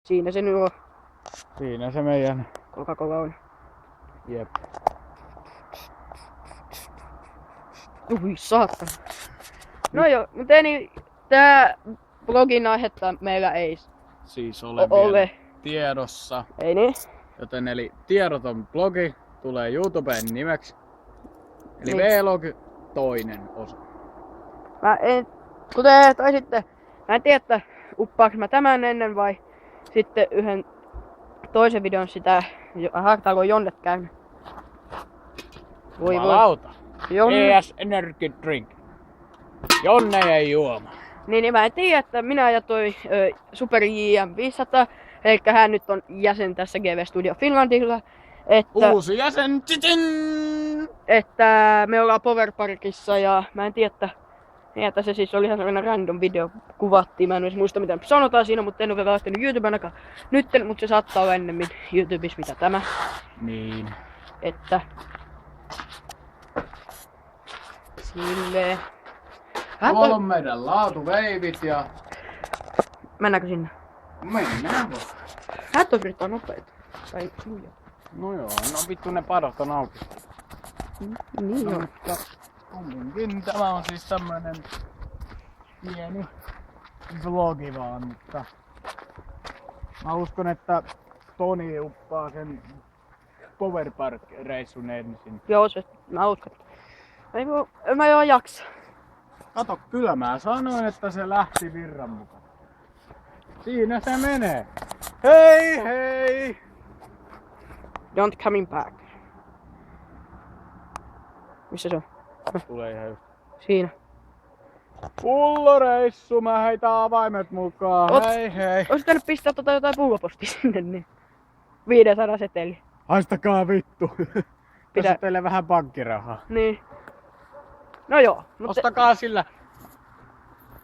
Siinä se nyt on. Siinä se meidän. Coca-Cola on. Jep. Ui saatana. No joo, mutta niin tää blogin aihetta meillä ei Siis ole ole. tiedossa. Ei niin? Joten eli tiedoton blogi tulee YouTubeen nimeksi. Eli Niin. Vlog toinen osa. Mä en, kuten taisitte, mä en tiedä, että uppaaks mä tämän ennen vai sitten yhden toisen videon sitä hartaako Jonnet käynyt. Voi. Jumalauta. Jonne. ES Energy Drink. Jonne ei juoma. Niin mä en tiedä, että minä ja toi Super JM500, eli hän nyt on jäsen tässä GV Studio Finlandilla, että, Uusi jäsen. että me ollaan Power Parkissa ja mä en tiedä, että se siis oli ihan sellainen random video kuvattiin. Mä en edes muista mitä sanotaan siinä, mutta en ole vielä lähtenyt YouTubeen ainakaan nyt, mutta se saattaa olla ennemmin YouTubessa mitä tämä. Niin. Että silleen. Tuolla on meidän laatuveivit ja Mennäänkö sinne? mennään vaan. Hättöfrit on nopeita. Tai suja. No joo, no vittu ne padot on auki. Niin No, joo. mutta kumminkin tämä on siis tämmönen pieni vlogi vaan, mutta mä uskon, että Toni uppaa sen Power Park reissun ensin. Joo, se, mä uskon. Mä joo jaksa. Kato, kyllä mä sanoin, että se lähti virran mukaan. Siinä se menee. Hei hei! Don't coming back. Missä se on? Tulee ihan just. Siinä. Pulloreissu, mä heitän avaimet mukaan. Oot- Hei hei! Olis pitänyt pistää jotain pullopostia sinne, niin 500 seteli. Haistakaa vittu. Pidä- Tässä teille vähän pankkirahaa. Niin. No joo, mutta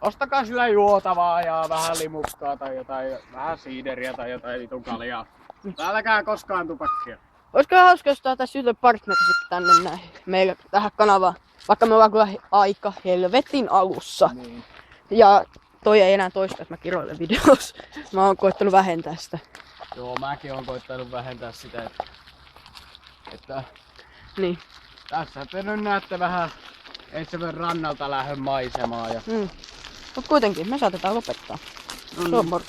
Ostakaa sillä juotavaa ja vähän limukkaa tai jotain, vähän siideriä tai jotain vitun kaljaa. Älkää koskaan tupakkia. olisiko hauska, jos tässä YouTube partnership tänne näin meille tähän kanavaan. Vaikka me ollaan kyllä aika helvetin alussa. Niin. Ja toi ei enää toista, että mä kiroilen videossa. Mä oon koittanut vähentää sitä. Joo, mäkin oon koittanut vähentää sitä, että Niin. tässä te nyt näette vähän Ensimmäisen rannalta lähdön maisemaa ja Mut kuitenkin, me saatetaan lopettaa. Se on moro.